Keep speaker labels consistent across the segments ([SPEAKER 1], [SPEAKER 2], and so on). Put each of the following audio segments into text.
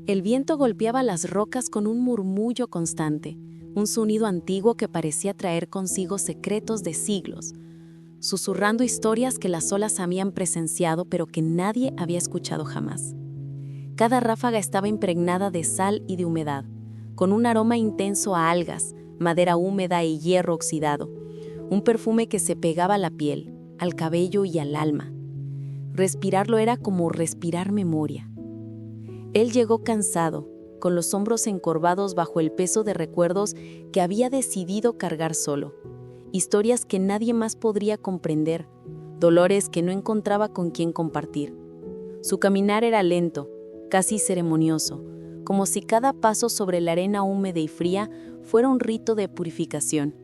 [SPEAKER 1] El viento golpeaba las rocas con un murmullo constante, un sonido antiguo que parecía traer consigo secretos de siglos, susurrando historias que las olas habían presenciado pero que nadie había escuchado jamás. Cada ráfaga estaba impregnada de sal y de humedad, con un aroma intenso a algas, madera húmeda y hierro oxidado, un perfume que se pegaba a la piel, al cabello y al alma. Respirarlo era como respirar memoria. Él llegó cansado, con los hombros encorvados bajo el peso de recuerdos que había decidido cargar solo, historias que nadie más podría comprender, dolores que no encontraba con quien compartir. Su caminar era lento, casi ceremonioso, como si cada paso sobre la arena húmeda y fría fuera un rito de purificación.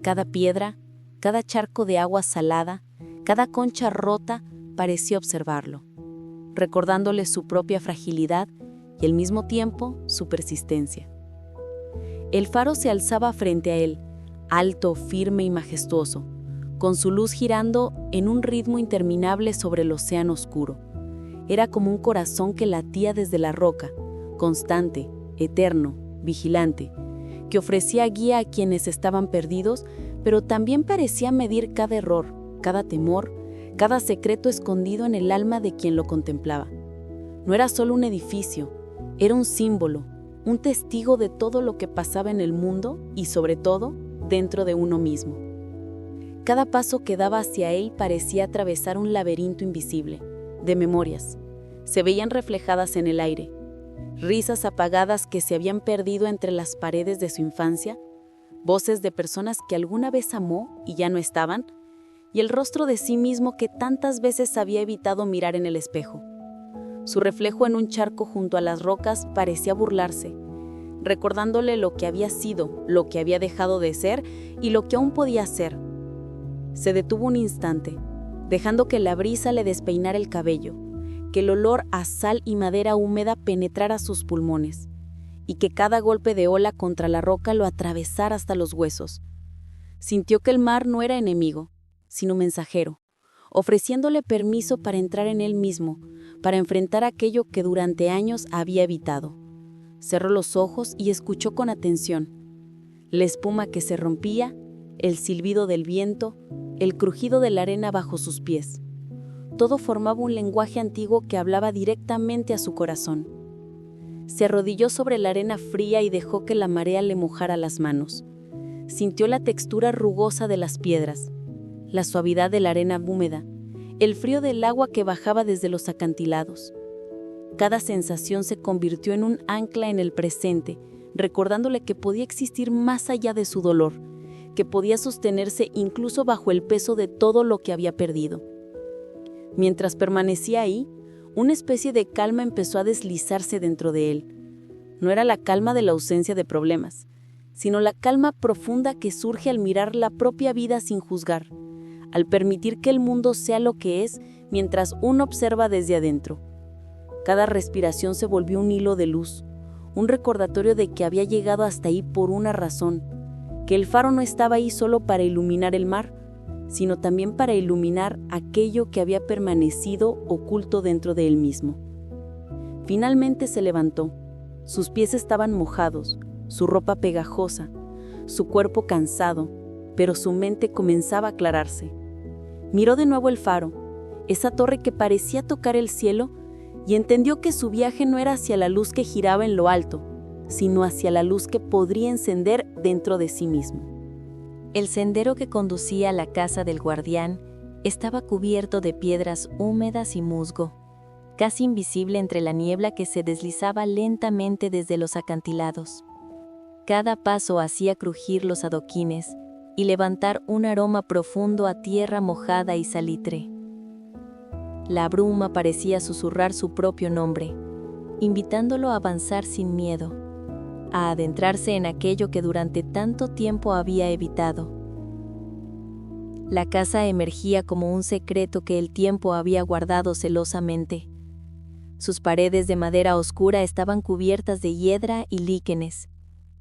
[SPEAKER 1] Cada piedra, cada charco de agua salada, cada concha rota parecía observarlo, recordándole su propia fragilidad y al mismo tiempo su persistencia. El faro se alzaba frente a él, alto, firme y majestuoso, con su luz girando en un ritmo interminable sobre el océano oscuro. Era como un corazón que latía desde la roca, constante, eterno, vigilante, que ofrecía guía a quienes estaban perdidos, pero también parecía medir cada error, cada temor, cada secreto escondido en el alma de quien lo contemplaba. No era solo un edificio, era un símbolo, un testigo de todo lo que pasaba en el mundo y, sobre todo, dentro de uno mismo. Cada paso que daba hacia él parecía atravesar un laberinto invisible, de memorias. Se veían reflejadas en el aire, risas apagadas que se habían perdido entre las paredes de su infancia, voces de personas que alguna vez amó y ya no estaban, y el rostro de sí mismo que tantas veces había evitado mirar en el espejo. Su reflejo en un charco junto a las rocas parecía burlarse, recordándole lo que había sido, lo que había dejado de ser y lo que aún podía ser. Se detuvo un instante, dejando que la brisa le despeinara el cabello, que el olor a sal y madera húmeda penetrara sus pulmones, y que cada golpe de ola contra la roca lo atravesara hasta los huesos. Sintió que el mar no era enemigo, sino mensajero, ofreciéndole permiso para entrar en él mismo, para enfrentar aquello que durante años había evitado. Cerró los ojos y escuchó con atención. La espuma que se rompía, el silbido del viento, el crujido de la arena bajo sus pies. Todo formaba un lenguaje antiguo que hablaba directamente a su corazón. Se arrodilló sobre la arena fría y dejó que la marea le mojara las manos. Sintió la textura rugosa de las piedras, la suavidad de la arena húmeda, el frío del agua que bajaba desde los acantilados. Cada sensación se convirtió en un ancla en el presente, recordándole que podía existir más allá de su dolor, que podía sostenerse incluso bajo el peso de todo lo que había perdido. Mientras permanecía ahí, una especie de calma empezó a deslizarse dentro de él. No era la calma de la ausencia de problemas, sino la calma profunda que surge al mirar la propia vida sin juzgar, al permitir que el mundo sea lo que es mientras uno observa desde adentro. Cada respiración se volvió un hilo de luz, un recordatorio de que había llegado hasta ahí por una razón, que el faro no estaba ahí solo para iluminar el mar, sino también para iluminar aquello que había permanecido oculto dentro de él mismo. Finalmente se levantó. Sus pies estaban mojados, su ropa pegajosa, su cuerpo cansado, pero su mente comenzaba a aclararse. Miró de nuevo el faro, esa torre que parecía tocar el cielo, y entendió que su viaje no era hacia la luz que giraba en lo alto, sino hacia la luz que podría encender dentro de sí mismo. El sendero que conducía a la casa del guardián estaba cubierto de piedras húmedas y musgo, casi invisible entre la niebla que se deslizaba lentamente desde los acantilados. Cada paso hacía crujir los adoquines y levantar un aroma profundo a tierra mojada y salitre. La bruma parecía susurrar su propio nombre, invitándolo a avanzar sin miedo, a adentrarse en aquello que durante tanto tiempo había evitado. La casa emergía como un secreto que el tiempo había guardado celosamente. Sus paredes de madera oscura estaban cubiertas de hiedra y líquenes,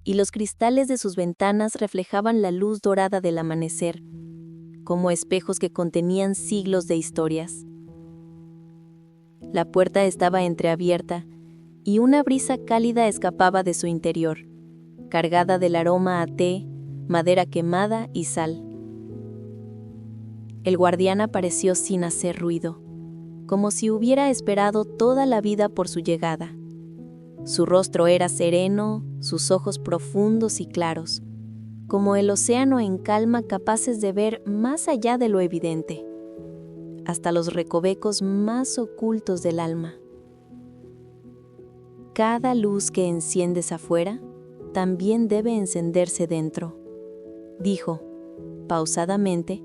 [SPEAKER 1] y los cristales de sus ventanas reflejaban la luz dorada del amanecer, como espejos que contenían siglos de historias. La puerta estaba entreabierta,
[SPEAKER 2] y una brisa cálida escapaba de su interior, cargada del aroma a té, madera quemada y sal. El guardián apareció sin hacer ruido, como si hubiera esperado toda la vida por su llegada. Su rostro era sereno, sus ojos profundos y claros, como el océano en calma, capaces de ver más allá de lo evidente, hasta los recovecos más ocultos del alma. Cada luz que enciendes afuera también debe encenderse dentro, dijo, pausadamente,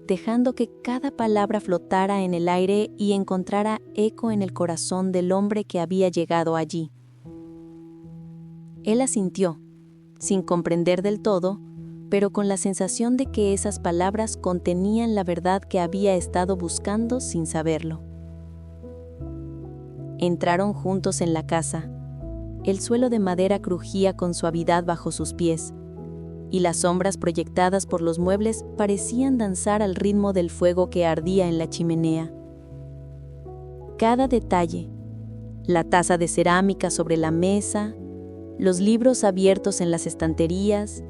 [SPEAKER 2] dejando que cada palabra flotara en el aire y encontrara eco en el corazón del hombre que había llegado allí. Él asintió, sin comprender del todo, pero con la sensación de que esas palabras contenían la verdad que había estado buscando sin saberlo. Entraron juntos en la casa. El suelo de madera crujía con suavidad bajo sus pies, y las sombras proyectadas por los muebles parecían danzar al ritmo del fuego que ardía en la chimenea. Cada detalle, la taza de cerámica sobre la mesa, los libros abiertos en las estanterías,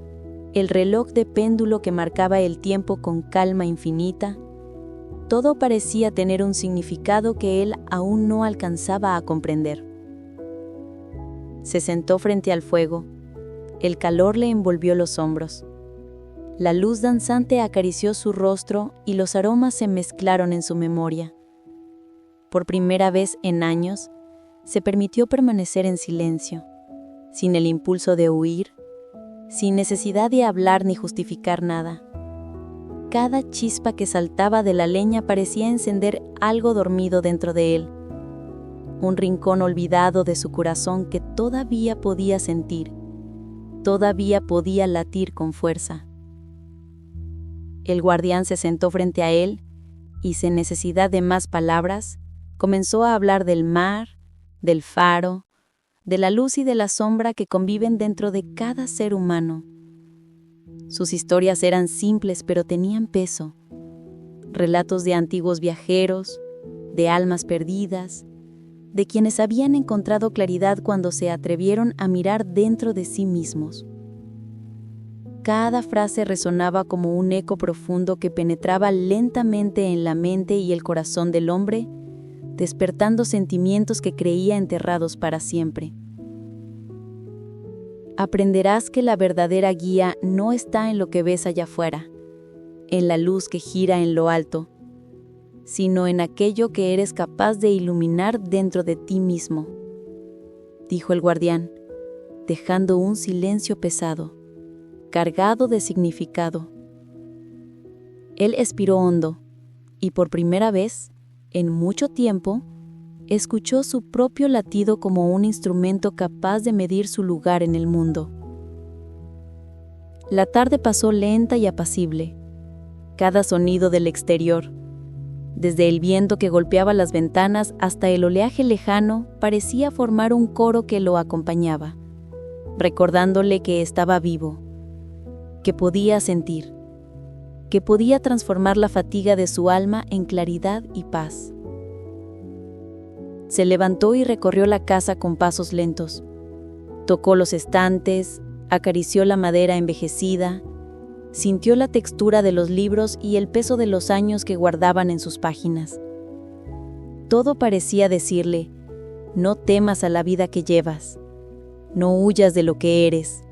[SPEAKER 2] el reloj de péndulo que marcaba el tiempo con calma infinita, todo parecía tener un significado que él aún no alcanzaba a comprender. Se sentó frente al fuego. El calor le envolvió los hombros. La luz danzante acarició su rostro y los aromas se mezclaron en su memoria. Por primera vez en años, se permitió permanecer en silencio, sin el impulso de huir, sin necesidad de hablar ni justificar nada. Cada chispa que saltaba de la leña parecía encender algo dormido dentro de él, un rincón olvidado de su corazón que todavía podía sentir, todavía podía latir con fuerza. El guardián se sentó frente a él y, sin necesidad de más palabras, comenzó a hablar del mar, del faro, de la luz y de la sombra que conviven dentro de cada ser humano. Sus historias eran simples pero tenían peso. Relatos de antiguos viajeros, de almas perdidas, de quienes habían encontrado claridad cuando se atrevieron a mirar dentro de sí mismos. Cada frase resonaba como un eco profundo que penetraba lentamente en la mente y el corazón del hombre, despertando sentimientos que creía enterrados para siempre. Aprenderás que la verdadera guía no está en lo que ves allá afuera, en la luz que gira en lo alto, sino en aquello que eres capaz de iluminar dentro de ti mismo, dijo el guardián, dejando un silencio pesado, cargado de significado. Él expiró hondo, y por primera vez, en mucho tiempo, escuchó su propio latido como un instrumento capaz de medir su lugar en el mundo. La tarde pasó lenta y apacible. Cada sonido del exterior, desde el viento que golpeaba las ventanas hasta el oleaje lejano, parecía formar un coro que lo acompañaba, recordándole que estaba vivo, que podía sentir, que podía transformar la fatiga de su alma en claridad y paz. Se levantó y recorrió la casa con pasos lentos. Tocó los estantes, acarició la madera envejecida, sintió la textura de los libros y el peso de los años que guardaban en sus páginas. Todo parecía decirle, no temas a la vida que llevas, no huyas de lo que eres.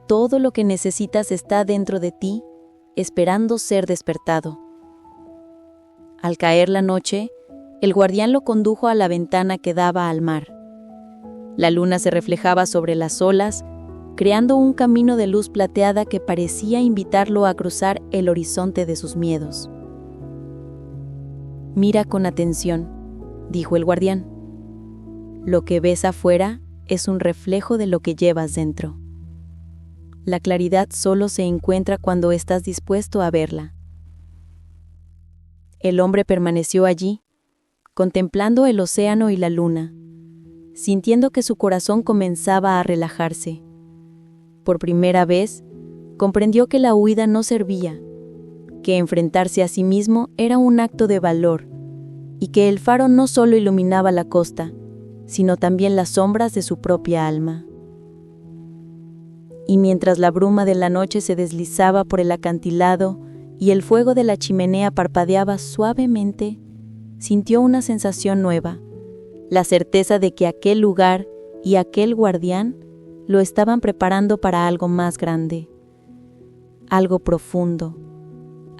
[SPEAKER 2] Todo lo que necesitas está dentro de ti, esperando ser despertado. Al caer la noche, el guardián lo condujo a la ventana que daba al mar. La luna se reflejaba sobre las olas, creando un camino de luz plateada que parecía invitarlo a cruzar el horizonte de sus miedos. Mira con atención, dijo el guardián. Lo que ves afuera es un reflejo de lo que llevas dentro. La claridad solo se encuentra cuando estás dispuesto a verla. El hombre permaneció allí, contemplando el océano y la luna, sintiendo que su corazón comenzaba a relajarse. Por primera vez, comprendió que la huida no servía, que enfrentarse a sí mismo era un acto de valor, y que el faro no solo iluminaba la costa, sino también las sombras de su propia alma. Y mientras la bruma de la noche se deslizaba por el acantilado y el fuego de la chimenea parpadeaba suavemente, sintió una sensación nueva, la certeza de que aquel lugar y aquel guardián lo estaban preparando para algo más grande, algo profundo,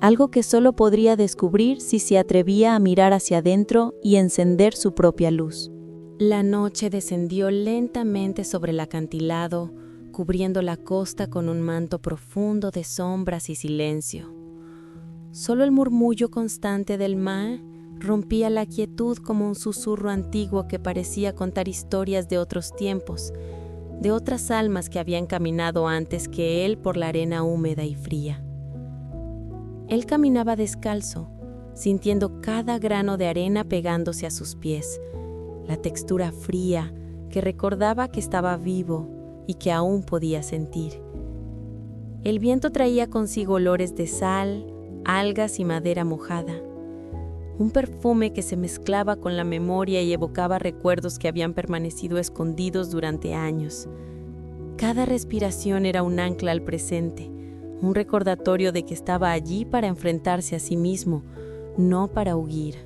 [SPEAKER 2] algo que solo podría descubrir si se atrevía a mirar hacia adentro y encender su propia luz.
[SPEAKER 1] La noche descendió lentamente sobre el acantilado, cubriendo la costa con un manto profundo de sombras y silencio. Solo el murmullo constante del mar rompía la quietud como un susurro antiguo que parecía contar historias de otros tiempos, de otras almas que habían caminado antes que él por la arena húmeda y fría. Él caminaba descalzo, sintiendo cada grano de arena pegándose a sus pies, la textura fría que recordaba que estaba vivo y que aún podía sentir. El viento traía consigo olores de sal, algas y madera mojada. Un perfume que se mezclaba con la memoria y evocaba recuerdos que habían permanecido escondidos durante años. Cada respiración era un ancla al presente, un recordatorio de que estaba allí para enfrentarse a sí mismo, no para huir.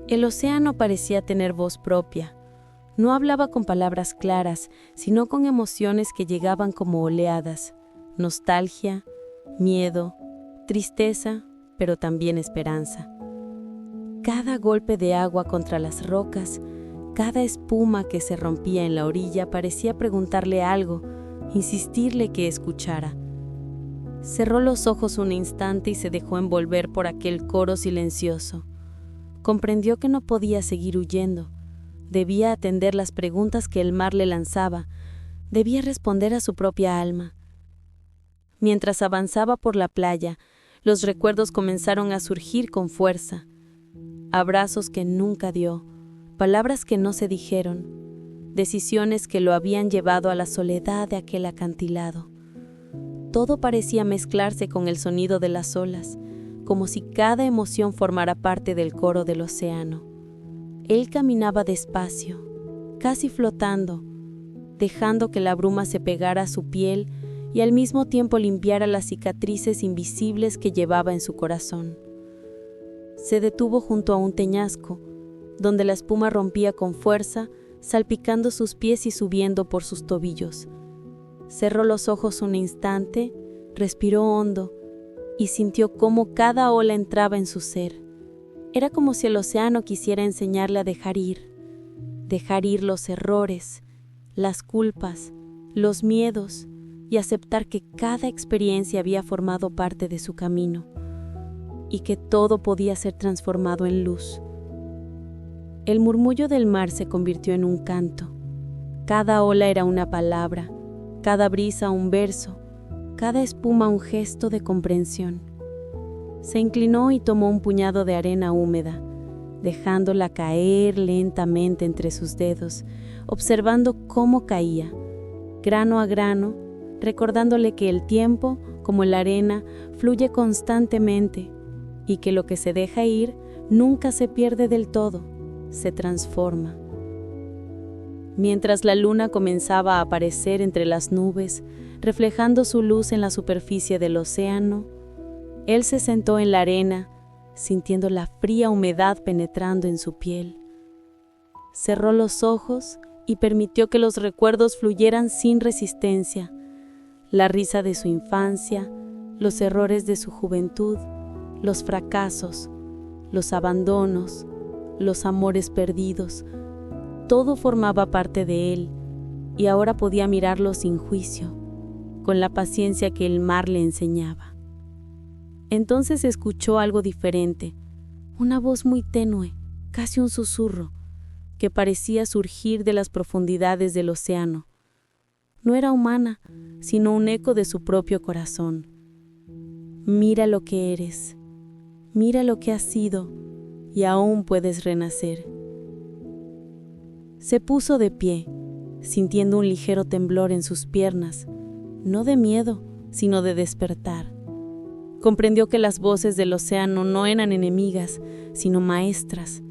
[SPEAKER 1] El océano parecía tener voz propia. No hablaba con palabras claras, sino con emociones que llegaban como oleadas: nostalgia, miedo, tristeza, pero también esperanza. Cada golpe de agua contra las rocas, cada espuma que se rompía en la orilla parecía preguntarle algo, insistirle que escuchara. Cerró los ojos un instante y se dejó envolver por aquel coro silencioso. Comprendió que no podía seguir huyendo. Debía atender las preguntas que el mar le lanzaba. Debía responder a su propia alma. Mientras avanzaba por la playa, los recuerdos comenzaron a surgir con fuerza. Abrazos que nunca dio, palabras que no se dijeron, decisiones que lo habían llevado a la soledad de aquel acantilado. Todo parecía mezclarse con el sonido de las olas, como si cada emoción formara parte del coro del océano. Él caminaba despacio, casi flotando, dejando que la bruma se pegara a su piel y al mismo tiempo limpiara las cicatrices invisibles que llevaba en su corazón. Se detuvo junto a un peñasco, donde la espuma rompía con fuerza, salpicando sus pies y subiendo por sus tobillos. Cerró los ojos un instante, respiró hondo y sintió cómo cada ola entraba en su ser. Era como si el océano quisiera enseñarle a dejar ir los errores, las culpas, los miedos, y aceptar que cada experiencia había formado parte de su camino y que todo podía ser transformado en luz. El murmullo del mar se convirtió en un canto. Cada ola era una palabra, cada brisa un verso, cada espuma un gesto de comprensión. Se inclinó y tomó un puñado de arena húmeda, dejándola caer lentamente entre sus dedos, observando cómo caía, grano a grano, recordándole que el tiempo, como la arena, fluye constantemente y que lo que se deja ir nunca se pierde del todo, se transforma. Mientras la luna comenzaba a aparecer entre las nubes, reflejando su luz en la superficie del océano, él se sentó en la arena, sintiendo la fría humedad penetrando en su piel. Cerró los ojos y permitió que los recuerdos fluyeran sin resistencia. La risa de su infancia, los errores de su juventud, los fracasos, los abandonos, los amores perdidos, todo formaba parte de él, y ahora podía mirarlo sin juicio, con la paciencia que el mar le enseñaba. Entonces escuchó algo diferente, una voz muy tenue, casi un susurro, que parecía surgir de las profundidades del océano. No era humana, sino un eco de su propio corazón. Mira lo que eres, mira lo que has sido, y aún puedes renacer. Se puso de pie, sintiendo un ligero temblor en sus piernas, no de miedo, sino de despertar. Comprendió que las voces del océano no eran enemigas, sino maestras.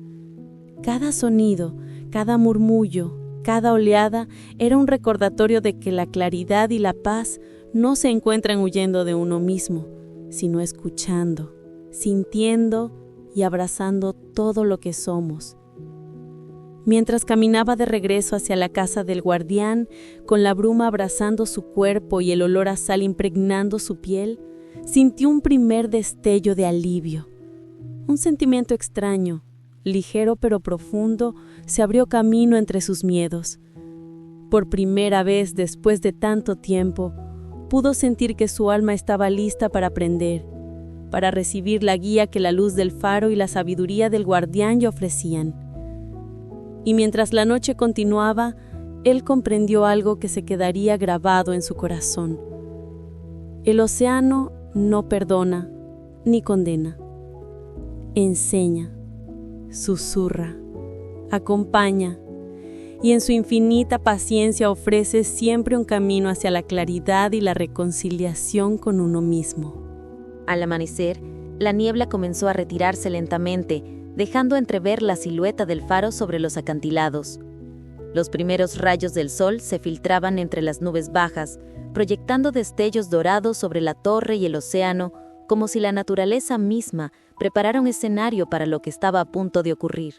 [SPEAKER 1] Cada sonido,
[SPEAKER 2] Cada murmullo, cada oleada era un recordatorio de que la claridad y la paz no se encuentran huyendo de uno mismo, sino escuchando, sintiendo y abrazando todo lo que somos. Mientras caminaba de regreso hacia la casa del guardián, con la bruma abrazando su cuerpo y el olor a sal impregnando su piel, sintió un primer destello de alivio. Un sentimiento extraño, ligero pero profundo, se abrió camino entre sus miedos. Por primera vez después de tanto tiempo, pudo sentir que su alma estaba lista para aprender, para recibir la guía que la luz del faro y la sabiduría del guardián le ofrecían. Y mientras la noche continuaba, él comprendió algo que se quedaría grabado en su corazón. El océano no perdona ni condena. Enseña, susurra, acompaña, y en su infinita paciencia ofrece siempre un camino hacia la claridad y la reconciliación con uno mismo.
[SPEAKER 1] Al amanecer, la niebla comenzó a retirarse lentamente, dejando entrever la silueta del faro sobre los acantilados. Los primeros rayos del sol se filtraban entre las nubes bajas, proyectando destellos dorados sobre la torre y el océano, como si la naturaleza misma preparara un escenario para lo que estaba a punto de ocurrir.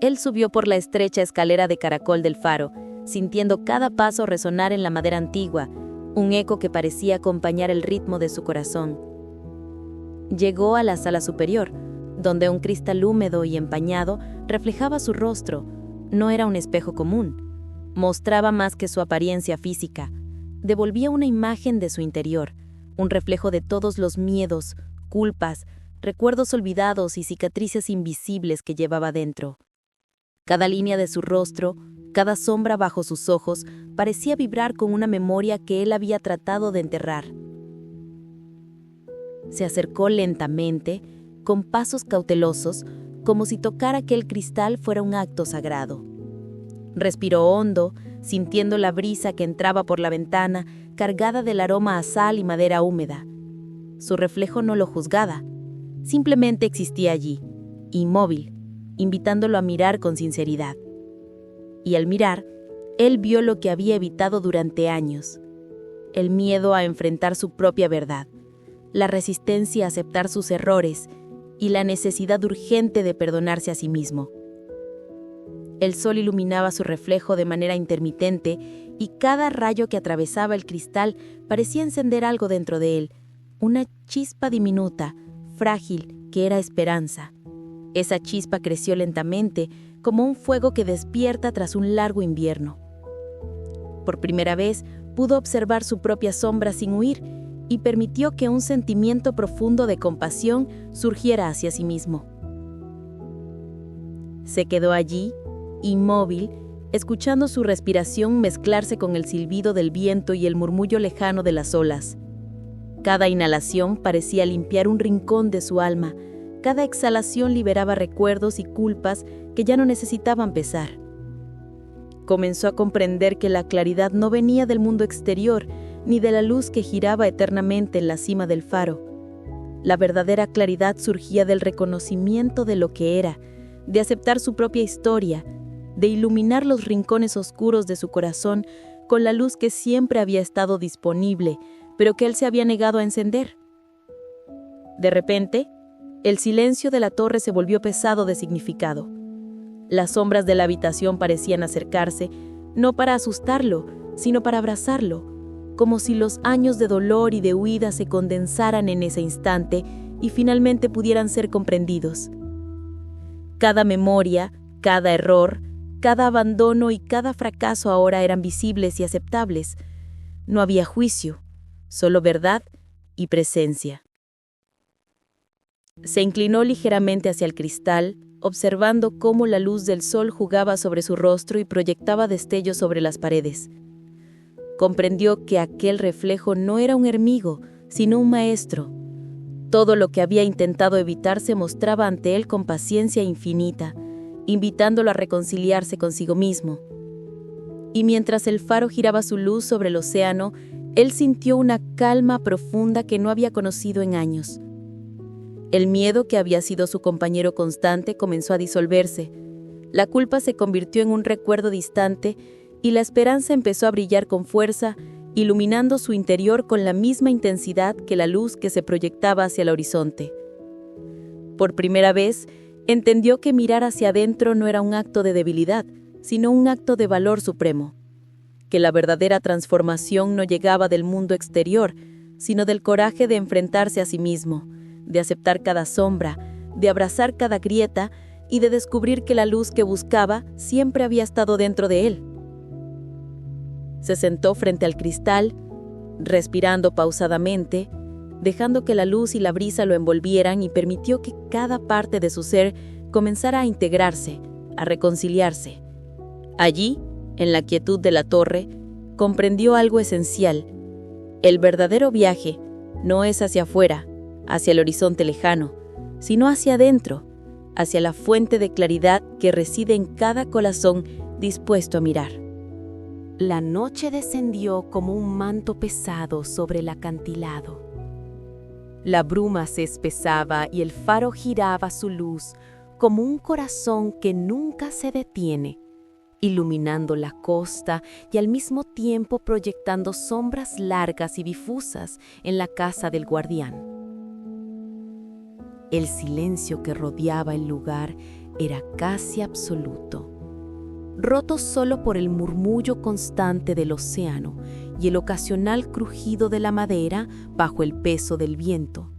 [SPEAKER 1] Él subió por la estrecha escalera de caracol del faro, sintiendo cada paso resonar en la madera antigua, un eco que parecía acompañar el ritmo de su corazón. Llegó a la sala superior, donde un cristal húmedo y empañado reflejaba su rostro. No era un espejo común. Mostraba más que su apariencia física. Devolvía una imagen de su interior, un reflejo de todos los miedos, culpas, recuerdos olvidados y cicatrices invisibles que llevaba dentro. Cada línea de su rostro, cada sombra bajo sus ojos, parecía vibrar con una memoria que él había tratado de enterrar. Se acercó lentamente, con pasos cautelosos, como si tocar aquel cristal fuera un acto sagrado. Respiró hondo, sintiendo la brisa que entraba por la ventana, cargada del aroma a sal y madera húmeda. Su reflejo no lo juzgaba, simplemente existía allí, inmóvil, invitándolo a mirar con sinceridad. Y al mirar, él vio lo que había evitado durante años: el miedo a enfrentar su propia verdad, la resistencia a aceptar sus errores y la necesidad urgente de perdonarse a sí mismo. El sol iluminaba su reflejo de manera intermitente y cada rayo que atravesaba el cristal parecía encender algo dentro de él, una chispa diminuta, frágil, que era esperanza. Esa chispa creció lentamente, como un fuego que despierta tras un largo invierno. Por primera vez pudo observar su propia sombra sin huir y permitió que un sentimiento profundo de compasión surgiera hacia sí mismo. Se quedó allí, inmóvil, escuchando su respiración mezclarse con el silbido del viento y el murmullo lejano de las olas. Cada inhalación parecía limpiar un rincón de su alma, cada exhalación liberaba recuerdos y culpas que ya no necesitaban pesar. Comenzó a comprender que la claridad no venía del mundo exterior, ni de la luz que giraba eternamente en la cima del faro. La verdadera claridad surgía del reconocimiento de lo que era, de aceptar su propia historia, de iluminar los rincones oscuros de su corazón con la luz que siempre había estado disponible, pero que él se había negado a encender. De repente, el silencio de la torre se volvió pesado de significado. Las sombras de la habitación parecían acercarse, no para asustarlo, sino para abrazarlo, como si los años de dolor y de huida se condensaran en ese instante y finalmente pudieran ser comprendidos. Cada memoria, cada error, cada abandono y cada fracaso ahora eran visibles y aceptables. No había juicio, solo verdad y presencia. Se inclinó ligeramente hacia el cristal, observando cómo la luz del sol jugaba sobre su rostro y proyectaba destellos sobre las paredes. Comprendió que aquel reflejo no era un enemigo, sino un maestro. Todo lo que había intentado evitar se mostraba ante él con paciencia infinita, invitándolo a reconciliarse consigo mismo. Y mientras el faro giraba su luz sobre el océano, él sintió una calma profunda que no había conocido en años. El miedo que había sido su compañero constante comenzó a disolverse.
[SPEAKER 2] La culpa se convirtió en un recuerdo distante y la esperanza empezó a brillar con fuerza, iluminando su interior con la misma intensidad que la luz que se proyectaba hacia el horizonte. Por primera vez, entendió que mirar hacia adentro no era un acto de debilidad, sino un acto de valor supremo, que la verdadera transformación no llegaba del mundo exterior, sino del coraje de enfrentarse a sí mismo, de aceptar cada sombra, de abrazar cada grieta y de descubrir que la luz que buscaba siempre había estado dentro de él. Se sentó frente al cristal, respirando pausadamente, dejando que la luz y la brisa lo envolvieran y permitió que cada parte de su ser comenzara a integrarse, a reconciliarse. Allí, en la quietud de la torre, comprendió algo esencial. El verdadero viaje no es hacia afuera, hacia el horizonte lejano, sino hacia adentro, hacia la fuente de claridad que reside en cada corazón dispuesto a mirar.
[SPEAKER 1] La noche descendió como un manto pesado sobre el acantilado. La bruma se espesaba y el faro giraba su luz como un corazón que nunca se detiene, iluminando la costa y al mismo tiempo proyectando sombras largas y difusas en la casa del guardián. El silencio que rodeaba el lugar era casi absoluto, roto solo por el murmullo constante del océano y el ocasional crujido de la madera bajo el peso del viento.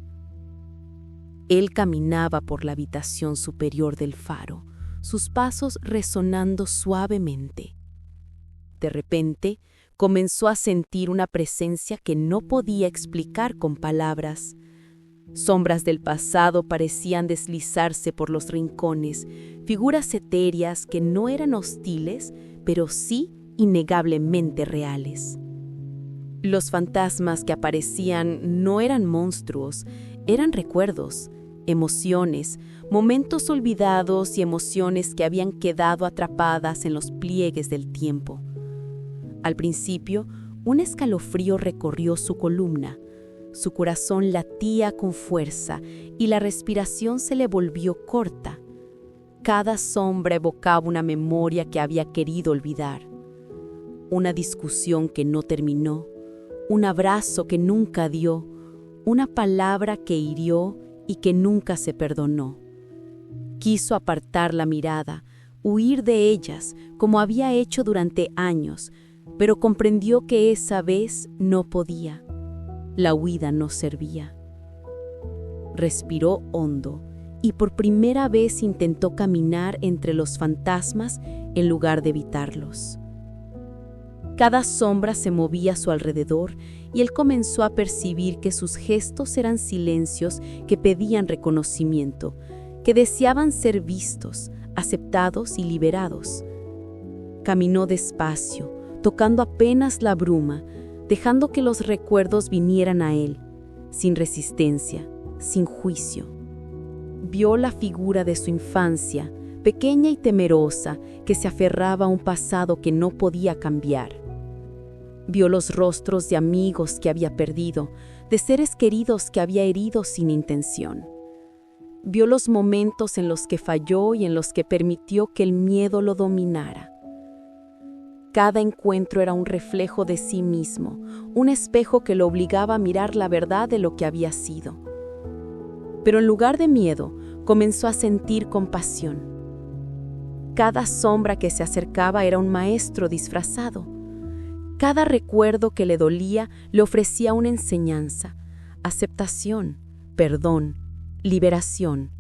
[SPEAKER 1] Él caminaba por la habitación superior del faro, sus pasos resonando suavemente. De repente, comenzó a sentir una presencia que no podía explicar con palabras. Sombras del pasado parecían deslizarse por los rincones, figuras etéreas que no eran hostiles, pero sí innegablemente reales. Los fantasmas que aparecían no eran monstruos, eran recuerdos, emociones, momentos olvidados y emociones que habían quedado atrapadas en los pliegues del tiempo. Al principio, un escalofrío recorrió su columna. Su corazón latía con fuerza y la respiración se le volvió corta. Cada sombra evocaba una memoria que había querido olvidar. Una discusión que no terminó, un abrazo que nunca dio, una palabra que hirió y que nunca se perdonó. Quiso apartar la mirada, huir de ellas, como había hecho durante años, pero comprendió que esa vez no podía. La huida no servía. Respiró hondo y por primera vez intentó caminar entre los fantasmas en lugar de evitarlos. Cada sombra se movía a su alrededor y él comenzó a percibir que sus gestos eran silencios que pedían reconocimiento, que deseaban ser vistos, aceptados y liberados. Caminó despacio, tocando apenas la bruma, dejando que los recuerdos vinieran a él, sin resistencia, sin juicio. Vio la figura de su infancia, pequeña y temerosa, que se aferraba a un pasado que no podía cambiar. Vio los rostros de amigos que había perdido, de seres queridos que había herido sin intención. Vio los momentos en los que falló y en los que permitió que el miedo lo dominara. Cada encuentro era un reflejo de sí mismo, un espejo que lo obligaba a mirar la verdad de lo que había sido. Pero en lugar de miedo, comenzó a sentir compasión. Cada sombra que se acercaba era un maestro disfrazado. Cada recuerdo que le dolía le ofrecía una enseñanza, aceptación, perdón, liberación.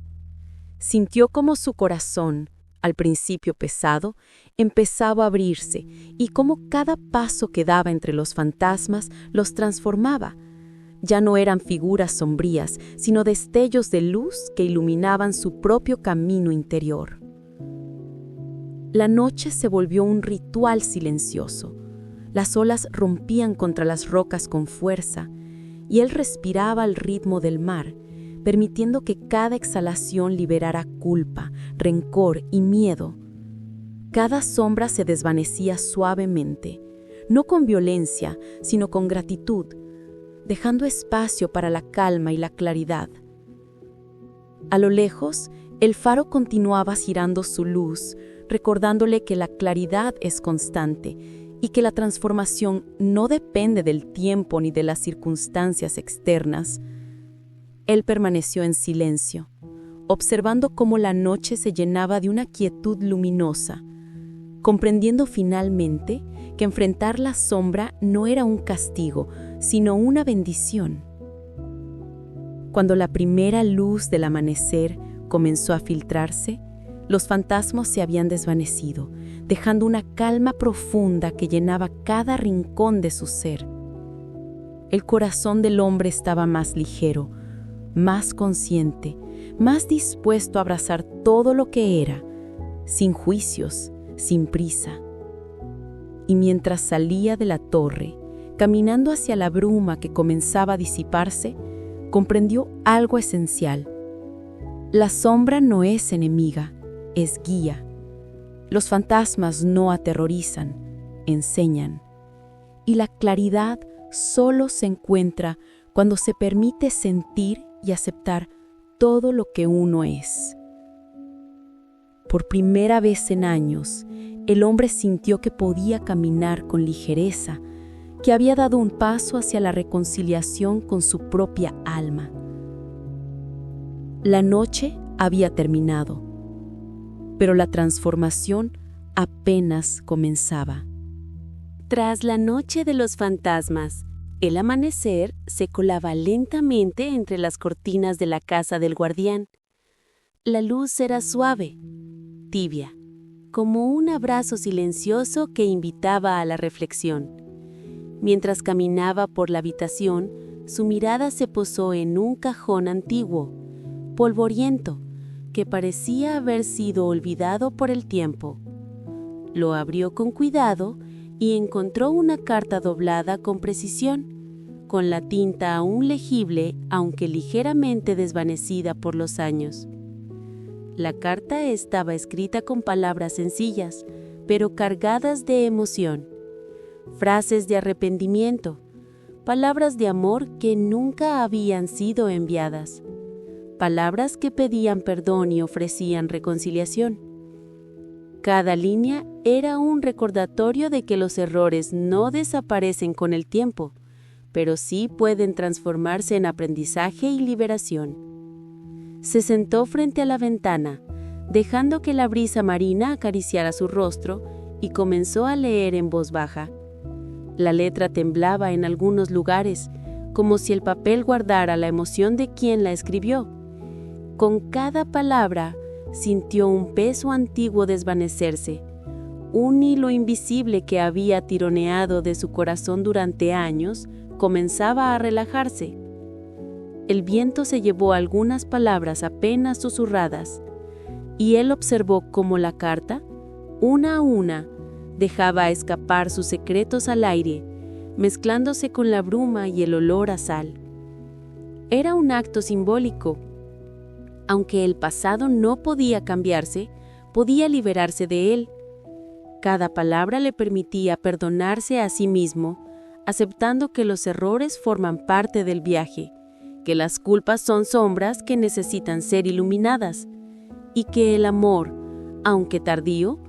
[SPEAKER 1] Sintió como su corazón, al principio pesado, empezaba a abrirse y cómo cada paso que daba entre los fantasmas los transformaba. Ya no eran figuras sombrías, sino destellos de luz que iluminaban su propio camino interior. La noche se volvió un ritual silencioso. Las olas rompían contra las rocas con fuerza y él respiraba al ritmo del mar, permitiendo que cada exhalación liberara culpa, rencor y miedo. Cada sombra se desvanecía suavemente, no con violencia, sino con gratitud, dejando espacio para la calma y la claridad. A lo lejos, el faro continuaba girando su luz,
[SPEAKER 2] recordándole que la claridad es constante y que la transformación no depende del tiempo ni de las circunstancias externas. Él permaneció en silencio, observando cómo la noche se llenaba de una quietud luminosa, comprendiendo finalmente que enfrentar la sombra no era un castigo, sino una bendición. Cuando la primera luz del amanecer comenzó a filtrarse, los fantasmas se habían desvanecido, dejando una calma profunda que llenaba cada rincón de su ser. El corazón del hombre estaba más ligero, más consciente, más dispuesto a abrazar todo lo que era, sin juicios, sin prisa. Y mientras salía de la torre, caminando hacia la bruma que comenzaba a disiparse, comprendió algo esencial. La sombra no es enemiga, es guía. Los fantasmas no aterrorizan, enseñan. Y la claridad solo se encuentra cuando se permite sentir y aceptar todo lo que uno es. Por primera vez en años, el hombre sintió que podía caminar con ligereza, que había dado un paso hacia la reconciliación con su propia alma. La noche había terminado, pero la transformación apenas comenzaba.
[SPEAKER 1] Tras la noche de los fantasmas, el amanecer se colaba lentamente entre las cortinas de la casa del guardián. La luz era suave, tibia, como un abrazo silencioso que invitaba a la reflexión. Mientras caminaba por la habitación, su mirada se posó en un cajón antiguo, polvoriento, que parecía haber sido olvidado por el tiempo. Lo abrió con cuidado y encontró una carta doblada con precisión, con la tinta aún legible, aunque ligeramente desvanecida por los años. La carta estaba escrita con palabras sencillas, pero cargadas de emoción. Frases de arrepentimiento, palabras de amor que nunca habían sido enviadas, palabras que pedían perdón y ofrecían reconciliación. Cada línea era un recordatorio de que los errores no desaparecen con el tiempo, pero sí pueden transformarse en aprendizaje y liberación. Se sentó frente a la ventana, dejando que la brisa marina acariciara su rostro y comenzó a leer en voz baja. La letra temblaba en algunos lugares, como si el papel guardara la emoción de quien la escribió. Con cada palabra, sintió un peso antiguo desvanecerse, un hilo invisible que había tironeado de su corazón durante años, comenzaba a relajarse. El viento se llevó algunas palabras apenas susurradas, y él observó cómo la carta, una a una, dejaba escapar sus secretos al aire, mezclándose con la bruma y el olor a sal. Era un acto simbólico. Aunque el pasado no podía cambiarse, podía liberarse de él. Cada palabra le permitía perdonarse a sí mismo, aceptando que los errores forman parte del viaje, que las culpas son sombras que necesitan ser iluminadas, y que el amor, aunque tardío,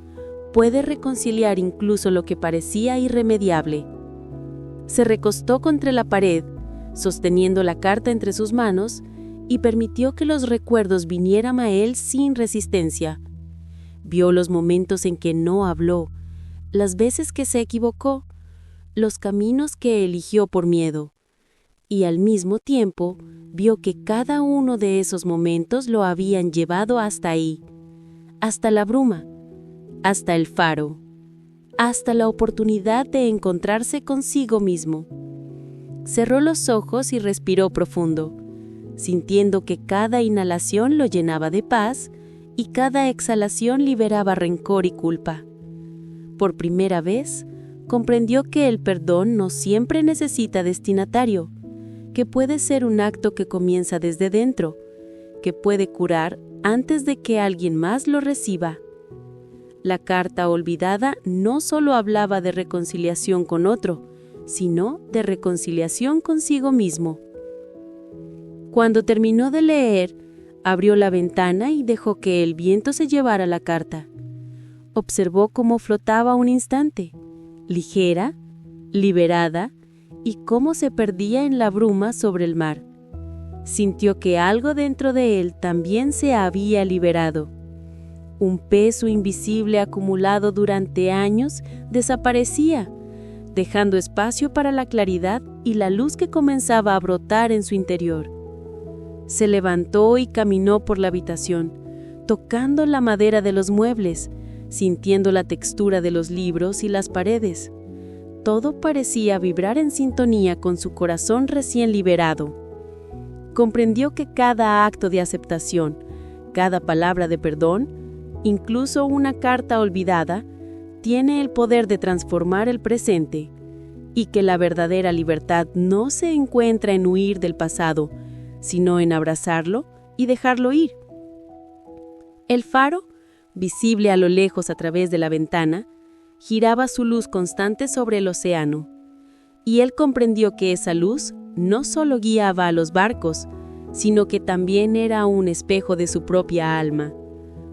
[SPEAKER 1] puede reconciliar incluso lo que parecía irremediable. Se recostó contra la pared, sosteniendo la carta entre sus manos, y permitió que los recuerdos vinieran a él sin resistencia. Vio los momentos en que no habló, las veces que se equivocó, los caminos que eligió por miedo, y al mismo tiempo vio que cada uno de esos momentos lo habían llevado hasta ahí, hasta la bruma, hasta el faro, hasta la oportunidad de encontrarse consigo mismo. Cerró los ojos y respiró profundo, sintiendo que cada inhalación lo llenaba de paz y cada exhalación liberaba rencor y culpa. Por primera vez, comprendió que el perdón no siempre necesita destinatario, que puede ser un acto que comienza desde dentro, que puede curar antes de que alguien más lo reciba. La carta olvidada no solo hablaba de reconciliación con otro, sino de reconciliación consigo mismo. Cuando terminó de leer, abrió la ventana y dejó que el viento se llevara la carta.
[SPEAKER 2] observó cómo flotaba un instante, ligera, liberada, y cómo se perdía en la bruma sobre el mar. Sintió que algo dentro de él también se había liberado. Un peso invisible acumulado durante años desaparecía, dejando espacio para la claridad y la luz que comenzaba a brotar en su interior. Se levantó y caminó por la habitación, tocando la madera de los muebles, sintiendo la textura de los libros y las paredes. Todo parecía vibrar en sintonía con su corazón recién liberado. Comprendió que cada acto de aceptación, cada palabra de perdón, incluso una carta olvidada, tiene el poder de transformar el presente, y que la verdadera libertad no se encuentra en huir del pasado, sino en abrazarlo y dejarlo ir. El faro, visible a lo lejos a través de la ventana, giraba su luz constante sobre el océano, y él comprendió que esa luz no solo guiaba a los barcos, sino que también era un espejo de su propia alma,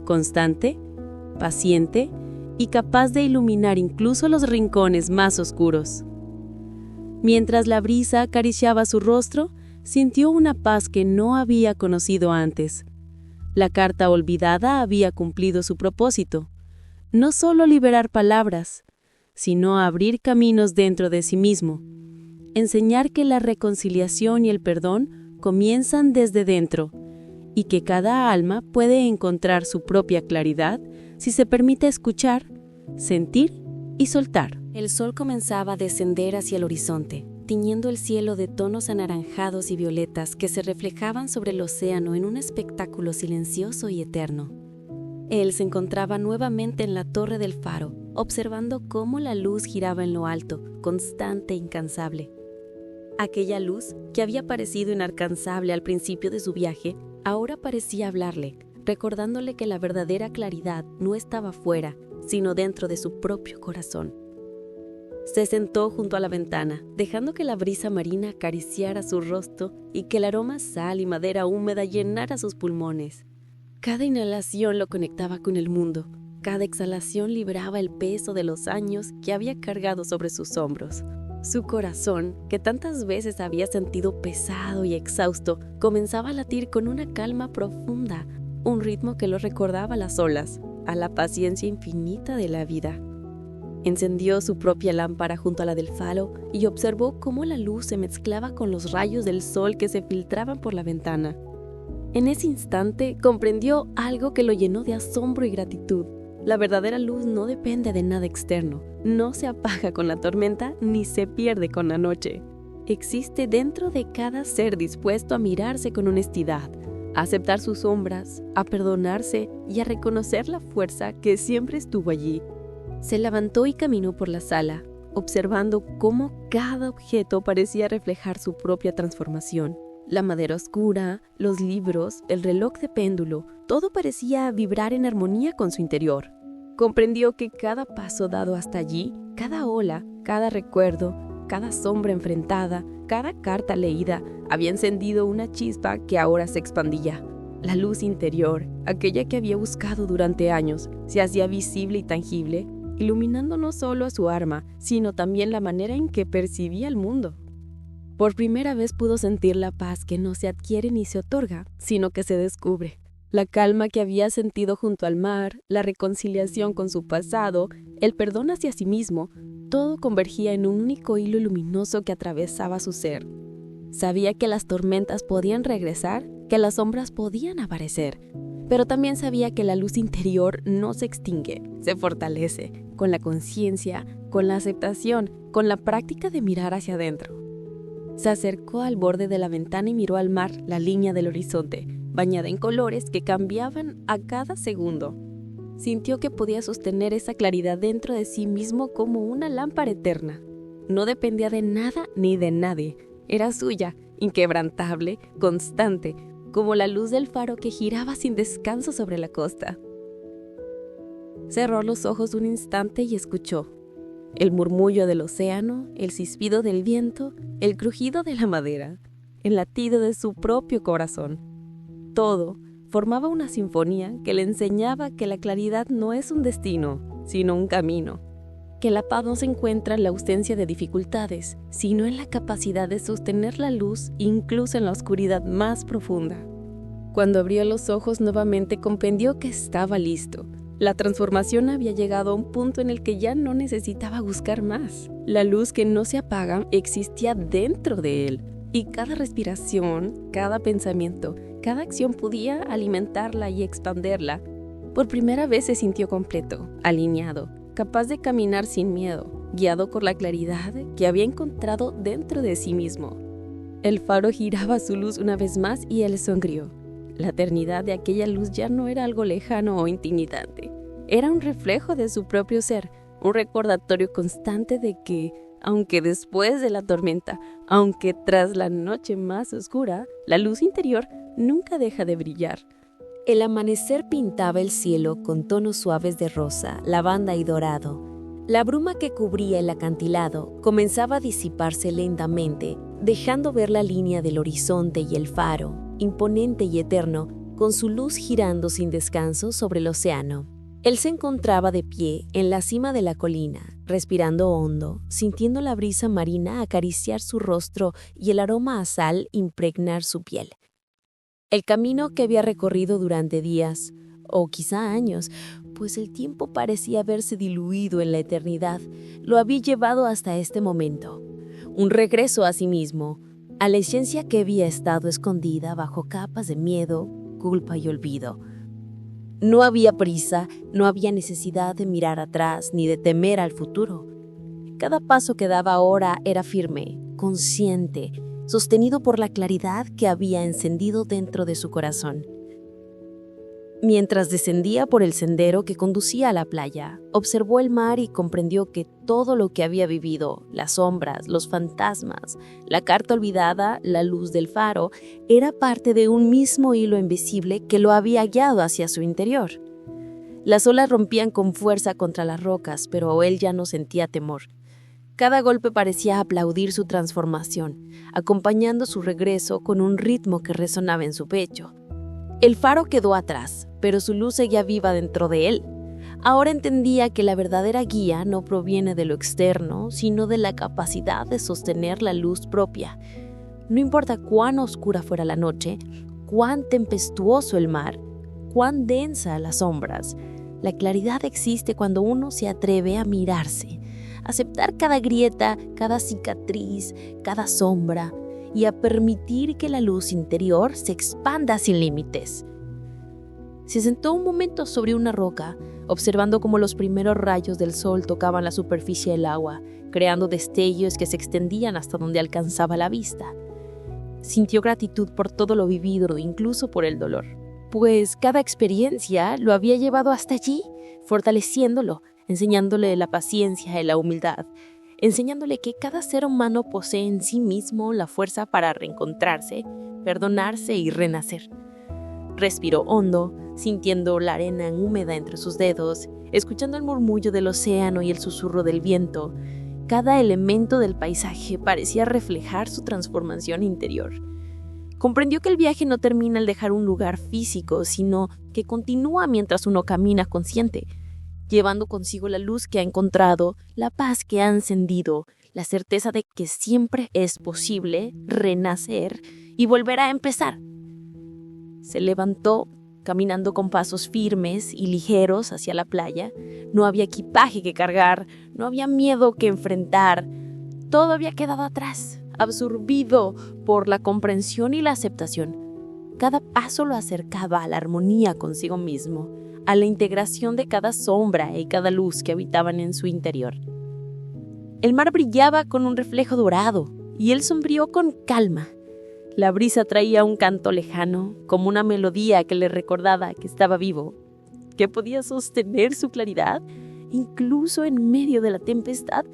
[SPEAKER 2] constante, paciente y capaz de iluminar incluso los rincones más oscuros. Mientras la brisa acariciaba su rostro, sintió una paz que no había conocido antes. La carta olvidada había cumplido su propósito, no solo liberar palabras, sino abrir caminos dentro de sí mismo, enseñar que la reconciliación y el perdón comienzan desde dentro, y que cada alma puede encontrar su propia claridad si se permite escuchar, sentir y soltar.
[SPEAKER 1] El sol comenzaba a descender hacia el horizonte, tiñendo el cielo de tonos anaranjados y violetas que se reflejaban sobre el océano en un espectáculo silencioso y eterno. Él se encontraba nuevamente en la torre del faro, observando cómo la luz giraba en lo alto, constante e incansable. Aquella luz, que había parecido inalcanzable al principio de su viaje, ahora parecía hablarle, recordándole que la verdadera claridad no estaba fuera, sino dentro de su propio corazón. Se sentó junto a la ventana, dejando que la brisa marina acariciara su rostro y que el aroma a sal y madera húmeda llenara sus pulmones. Cada inhalación lo conectaba con el mundo, cada exhalación libraba el peso de los años que había cargado sobre sus hombros. Su corazón, que tantas veces había sentido pesado y exhausto, comenzaba a latir con una calma profunda, un ritmo que lo recordaba a las olas, a la paciencia infinita de la vida. Encendió su propia lámpara junto a la del faro y observó cómo la luz se mezclaba con los rayos del sol que se filtraban por la ventana. En ese instante comprendió algo que lo llenó de asombro y gratitud. La verdadera luz no depende de nada externo, no se apaga con la tormenta ni se pierde con la noche. Existe dentro de cada ser dispuesto a mirarse con honestidad, a aceptar sus sombras, a perdonarse y a reconocer la fuerza que siempre estuvo allí. Se levantó y caminó por la sala, observando cómo cada objeto parecía reflejar su propia transformación. La madera oscura, los libros, el reloj de péndulo, todo parecía vibrar en armonía con su interior. Comprendió que cada paso dado hasta allí, cada ola, cada recuerdo, cada sombra enfrentada, cada carta leída, había encendido una chispa que ahora se expandía. La luz interior, aquella que había buscado durante años, se hacía visible y tangible, iluminando no solo a su alma, sino también la manera en que percibía el mundo. Por primera vez pudo sentir la paz que no se adquiere ni se otorga, sino que se descubre. La calma que había sentido junto al mar, la reconciliación con su pasado, el perdón hacia sí mismo, todo convergía en un único hilo luminoso que atravesaba su ser. Sabía que las tormentas podían regresar, que las sombras podían aparecer, pero también sabía que la luz interior no se extingue, se fortalece, con la conciencia, con la aceptación, con la práctica de mirar hacia adentro. Se acercó al borde de la ventana y miró al mar, la línea del horizonte, bañada en colores que cambiaban a cada segundo. Sintió que podía sostener esa claridad dentro de sí mismo como una lámpara eterna. No dependía de nada ni de nadie. Era suya, inquebrantable, constante, como la luz del faro que giraba sin descanso sobre la costa. Cerró los ojos un instante y escuchó el murmullo del océano, el silbido del viento, el crujido de la madera, el latido de su propio corazón. Todo formaba una sinfonía que le enseñaba que la claridad no es un destino,
[SPEAKER 2] sino un camino. Que la paz no se encuentra en la ausencia de dificultades, sino en la capacidad de sostener la luz incluso en la oscuridad más profunda. Cuando abrió los ojos nuevamente comprendió que estaba listo. La transformación había llegado a un punto en el que ya no necesitaba buscar más. La luz que no se apaga existía dentro de él, y cada respiración, cada pensamiento, cada acción podía alimentarla y expanderla. Por primera vez se sintió completo, alineado, capaz de caminar sin miedo, guiado por la claridad que había encontrado dentro de sí mismo. El faro giraba su luz una vez más y él sonrió. La eternidad de aquella luz ya no era algo lejano o intimidante. Era un reflejo de su propio ser, un recordatorio constante de que, aunque después de la tormenta, aunque tras la noche más oscura, la luz interior nunca deja de brillar.
[SPEAKER 1] El amanecer pintaba el cielo con tonos suaves de rosa, lavanda y dorado. La bruma que cubría el acantilado comenzaba a disiparse lentamente, dejando ver la línea del horizonte y el faro, imponente y eterno, con su luz girando sin descanso sobre el océano. Él se encontraba de pie en la cima de la colina, respirando hondo, sintiendo la brisa marina acariciar su rostro y el aroma a sal impregnar su piel. El camino que había recorrido durante días, o quizá años, pues el tiempo parecía haberse diluido en la eternidad, lo había llevado hasta este momento. Un regreso a sí mismo, a la esencia que había estado escondida bajo capas de miedo, culpa y olvido. No había prisa, no había necesidad de mirar atrás ni de temer al futuro. Cada paso que daba ahora era firme, consciente, sostenido por la claridad que había encendido dentro de su corazón. Mientras descendía por el sendero que conducía a la playa, observó el mar y comprendió que todo lo que había vivido, las sombras, los fantasmas, la carta olvidada, la luz del faro, era parte de un mismo hilo invisible que lo había guiado hacia su interior. Las olas rompían con fuerza contra las rocas, pero él ya no sentía temor. Cada golpe parecía aplaudir su transformación, acompañando su regreso con un ritmo que resonaba en su pecho. El faro quedó atrás, pero su luz seguía viva dentro de él. Ahora entendía que la verdadera guía no proviene de lo externo, sino de la capacidad de sostener la luz propia. No importa cuán oscura fuera la noche, cuán tempestuoso el mar, cuán densa las sombras, la claridad existe cuando uno se atreve a mirarse, a aceptar cada grieta, cada cicatriz, cada sombra, y a permitir que la luz interior se expanda sin límites. Se sentó un momento sobre una roca, observando cómo los primeros rayos del sol tocaban la superficie del agua, creando destellos que se extendían hasta donde alcanzaba la vista. Sintió gratitud por todo lo vivido, incluso por el dolor, pues cada experiencia lo había llevado hasta allí, fortaleciéndolo, enseñándole la paciencia y la humildad, enseñándole que cada ser humano posee en sí mismo la fuerza para reencontrarse, perdonarse y renacer. Respiró hondo, sintiendo la arena húmeda entre sus dedos, escuchando el murmullo del océano y el susurro del viento. Cada elemento del paisaje parecía reflejar su transformación interior. Comprendió que el viaje no termina al dejar un lugar físico, sino que continúa mientras uno camina consciente, llevando consigo la luz que ha encontrado, la paz que ha encendido, la certeza de que siempre es posible renacer y volver a empezar. Se levantó, caminando con pasos firmes y ligeros hacia la playa. No había equipaje que cargar, no había miedo que enfrentar. Todo había quedado atrás, absorbido por la comprensión y la aceptación. Cada paso lo acercaba a la armonía consigo mismo, a la integración de cada sombra y cada luz que habitaban en su interior. El mar brillaba con un reflejo dorado y él sonrió con calma. La brisa traía un canto lejano, como una melodía que le recordaba que estaba vivo, que podía sostener su claridad incluso en medio de la tempestad,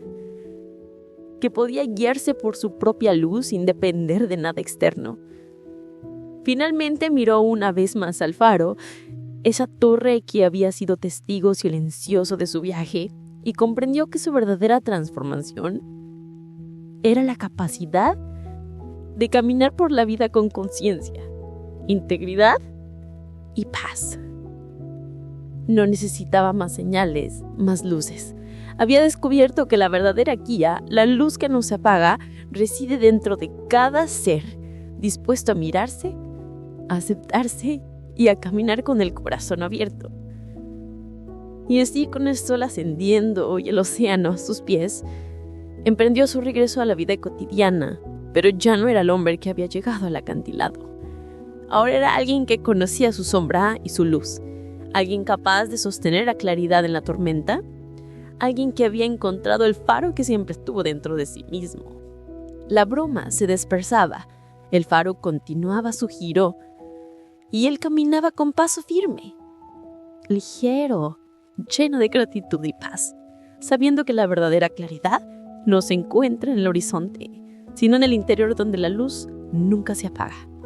[SPEAKER 1] que podía guiarse por su propia luz sin depender de nada externo. Finalmente miró una vez más al faro, esa torre que había sido testigo silencioso de su viaje, y comprendió que su verdadera transformación era la capacidad de caminar por la vida con conciencia, integridad y paz.
[SPEAKER 3] No necesitaba más señales, más luces. Había descubierto que la verdadera guía, la luz que no se apaga, reside dentro de cada ser, dispuesto a mirarse, a aceptarse y a caminar con el corazón abierto. Y así, con el sol ascendiendo y el océano a sus pies, emprendió su regreso a la vida cotidiana, pero ya no era el hombre que había llegado al acantilado. Ahora era alguien que conocía su sombra y su luz, alguien capaz de sostener la claridad en la tormenta, alguien que había encontrado el faro que siempre estuvo dentro de sí mismo. La bruma se dispersaba, el faro continuaba su giro y él caminaba con paso firme, ligero, lleno de gratitud y paz, sabiendo que la verdadera claridad no se encuentra en el horizonte, sino en el interior donde la luz nunca se apaga.